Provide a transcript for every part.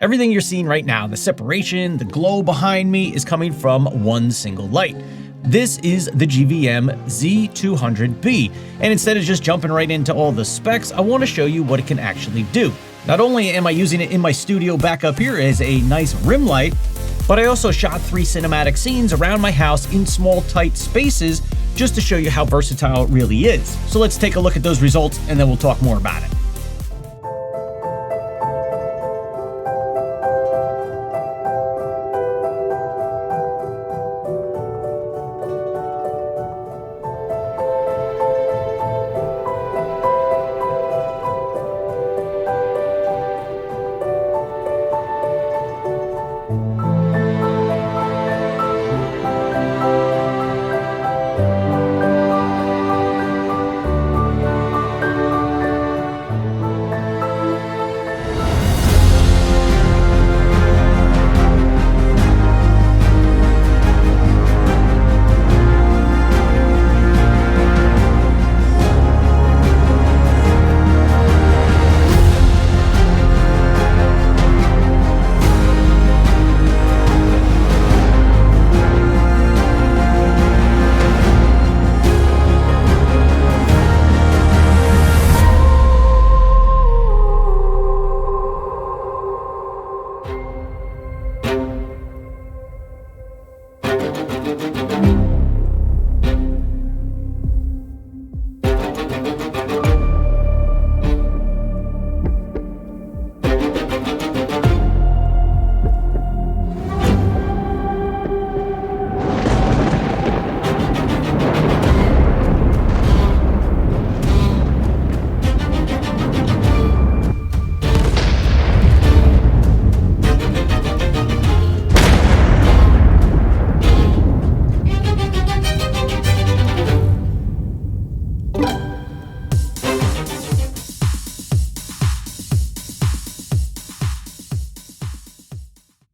Everything you're seeing right now, the separation, the glow behind me, is coming from one single light. This is the GVM Z200B, and instead of just jumping right into all the specs, I want to show you what it can actually do. Not only am I using it in my studio back up here as a nice rim light, but I also shot 3 cinematic scenes around my house in small, tight spaces just to show you how versatile it really is. So let's take a look at those results and then we'll talk more about it.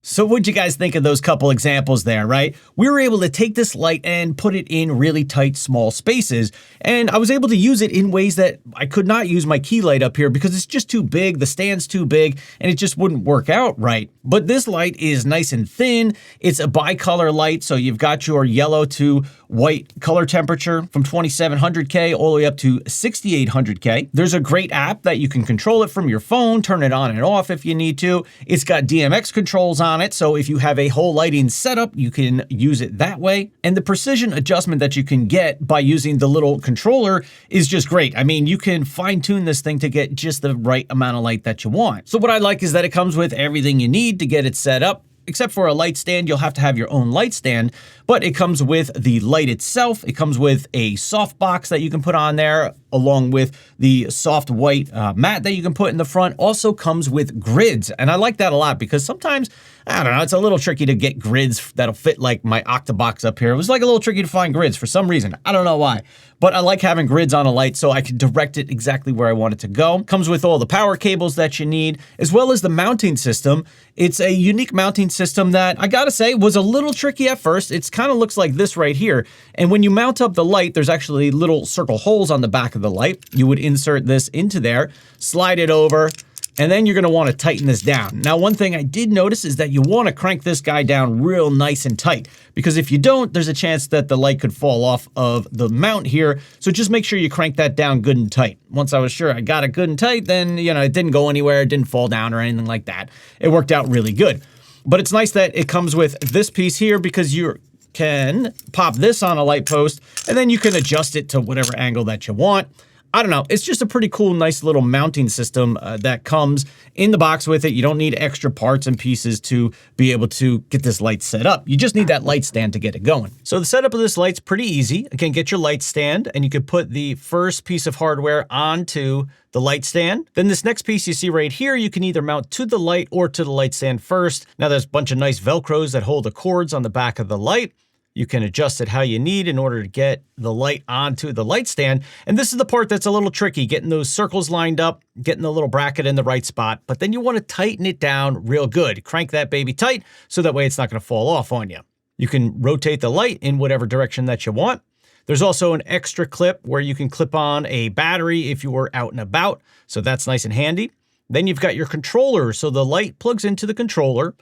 So what'd you guys think of those couple examples there, right? We were able to take this light and put it in really tight, small spaces, and I was able to use it in ways that I could not use my key light up here because it's just too big, the stand's too big, and it just wouldn't work out right. But this light is nice and thin, it's a bicolor light, so you've got your yellow to white color temperature from 2700K all the way up to 6800K. There's a great app that you can control it from your phone, turn it on and off if you need to. It's got DMX controls on it, so if you have a whole lighting setup, you can use it that way. And the precision adjustment that you can get by using the little controller is just great. I mean, you can fine tune this thing to get just the right amount of light that you want. So what I like is that it comes with everything you need to get it set up. Except for a light stand, you'll have to have your own light stand, but it comes with the light itself. It comes with a soft box that you can put on there, along with the soft white mat that you can put in the front. Also comes with grids, and I like that a lot because sometimes, I don't know, it's a little tricky to get grids that'll fit like my Octabox up here. It was like a little tricky to find grids for some reason. I don't know why, but I like having grids on a light so I can direct it exactly where I want it to go. Comes with all the power cables that you need, as well as the mounting system. It's a unique mounting system that I gotta say was a little tricky at first. It kind of looks like this right here. And when you mount up the light, there's actually little circle holes on the back of the light. You would insert this into there, slide it over, and then you're gonna wanna tighten this down. Now, one thing I did notice is that you wanna crank this guy down real nice and tight, because if you don't, there's a chance that the light could fall off of the mount here. So just make sure you crank that down good and tight. Once I was sure I got it good and tight, then, you know, it didn't go anywhere, it didn't fall down or anything like that. It worked out really good. But it's nice that it comes with this piece here because you can pop this on a light post and then you can adjust it to whatever angle that you want. I don't know, it's just a pretty cool, nice little mounting system that comes in the box with it. You don't need extra parts and pieces to be able to get this light set up. You just need that light stand to get it going. So the setup of this light's pretty easy. Again, get your light stand and you can put the first piece of hardware onto the light stand. Then this next piece you see right here, you can either mount to the light or to the light stand first. Now there's a bunch of nice Velcros that hold the cords on the back of the light. You can adjust it how you need in order to get the light onto the light stand. And this is the part that's a little tricky, getting those circles lined up, getting the little bracket in the right spot, but then you want to tighten it down real good. Crank that baby tight so that way it's not going to fall off on you. You can rotate the light in whatever direction that you want. There's also an extra clip where you can clip on a battery if you were out and about, so that's nice and handy. Then you've got your controller. So the light plugs into the controller,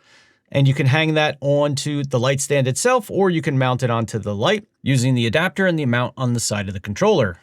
and you can hang that onto the light stand itself, or you can mount it onto the light using the adapter and the mount on the side of the controller.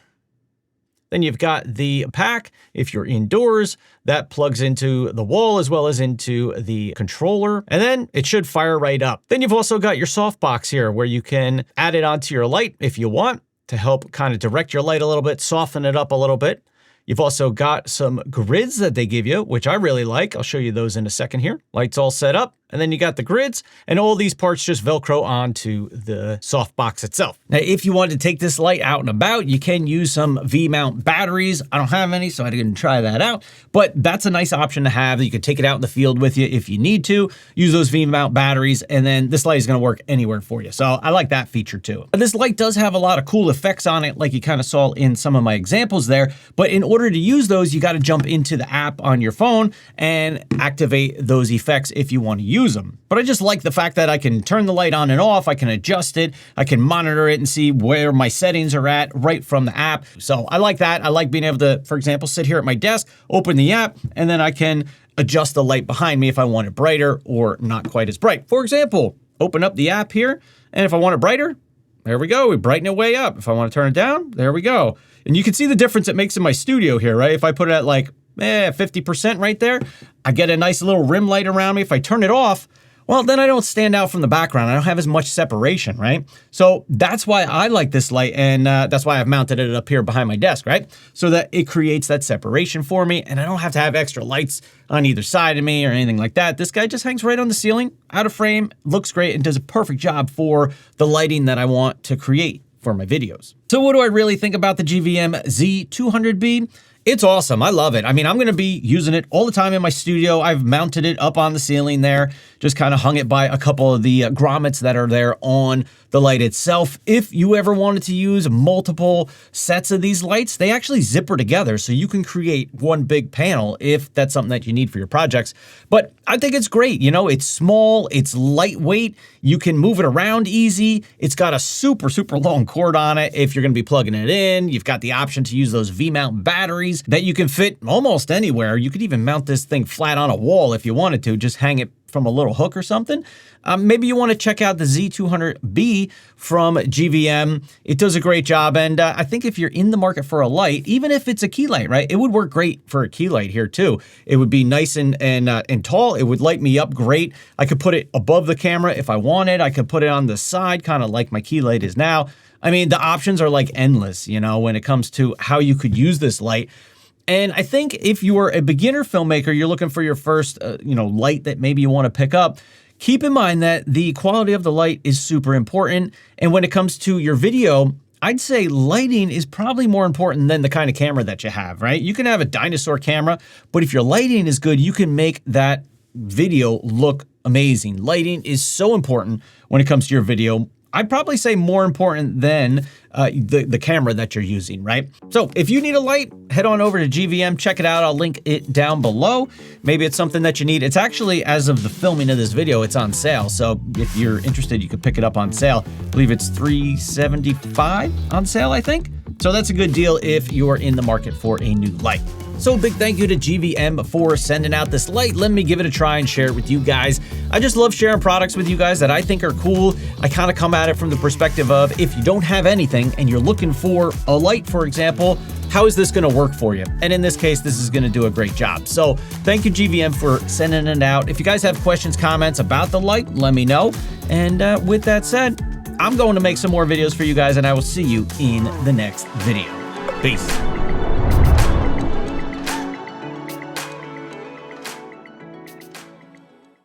Then you've got the pack. If you're indoors, that plugs into the wall as well as into the controller, and then it should fire right up. Then you've also got your softbox here where you can add it onto your light if you want to help kind of direct your light a little bit, soften it up a little bit. You've also got some grids that they give you, which I really like. I'll show you those in a second here. Light's all set up, and then you got the grids, and all these parts just Velcro onto the softbox itself. Now, if you wanted to take this light out and about, you can use some V-mount batteries. I don't have any, so I didn't try that out, but that's a nice option to have. You could take it out in the field with you if you need to. Use those V-mount batteries, and then this light is going to work anywhere for you. So I like that feature too. This light does have a lot of cool effects on it, like you kind of saw in some of my examples there, but in order to use those, you got to jump into the app on your phone and activate those effects if you want to use them. But I just like the fact that I can turn the light on and off, I can adjust it, I can monitor it and see where my settings are at right from the app. So I like that. I like being able to, for example, sit here at my desk, open the app, and then I can adjust the light behind me if I want it brighter or not quite as bright. For example, open up the app here, and if I want it brighter, there we go, we brighten it way up. If I want to turn it down, there we go. And you can see the difference it makes in my studio here, right? If I put it at like 50% right there, I get a nice little rim light around me. If I turn it off, well, then I don't stand out from the background. I don't have as much separation, right? So that's why I like this light, and that's why I've mounted it up here behind my desk, right? So that it creates that separation for me, and I don't have to have extra lights on either side of me or anything like that. This guy just hangs right on the ceiling, out of frame, looks great, and does a perfect job for the lighting that I want to create for my videos. So what do I really think about the GVM Z200B? It's awesome. I love it. I mean, I'm going to be using it all the time in my studio. I've mounted it up on the ceiling there, just kind of hung it by a couple of the grommets that are there on the light itself. If you ever wanted to use multiple sets of these lights, they actually zipper together, so you can create one big panel if that's something that you need for your projects. But I think it's great. You know, it's small, it's lightweight, you can move it around easy. It's got a super, super long cord on it if you're going to be plugging it in. You've got the option to use those V-mount batteries that you can fit almost anywhere. You could even mount this thing flat on a wall if you wanted to, just hang it from a little hook or something. Maybe you want to check out the Z200B from GVM. It does a great job, and I think if you're in the market for a light, even if it's a key light, right, it would work great for a key light here too. It would be nice and tall. It would light me up great. I could put it above the camera if I wanted. I could put it on the side, kind of like my key light is now. I mean, the options are like endless, you know, when it comes to how you could use this light. And I think if you are a beginner filmmaker, you're looking for your first, light that maybe you want to pick up, keep in mind that the quality of the light is super important. And when it comes to your video, I'd say lighting is probably more important than the kind of camera that you have, right? You can have a dinosaur camera, but if your lighting is good, you can make that video look amazing. Lighting is so important when it comes to your video. I'd probably say more important than the camera that you're using, right? So if you need a light, head on over to GVM, check it out. I'll link it down below. Maybe it's something that you need. It's actually, as of the filming of this video, it's on sale. So if you're interested, you could pick it up on sale. I believe it's $375 on sale, I think. So that's a good deal if you are in the market for a new light. So big thank you to GVM for sending out this light. Let me give it a try and share it with you guys. I just love sharing products with you guys that I think are cool. I kind of come at it from the perspective of if you don't have anything and you're looking for a light, for example, how is this going to work for you? And in this case, this is going to do a great job. So thank you, GVM, for sending it out. If you guys have questions, comments about the light, let me know. And with that said, I'm going to make some more videos for you guys, and I will see you in the next video. Peace.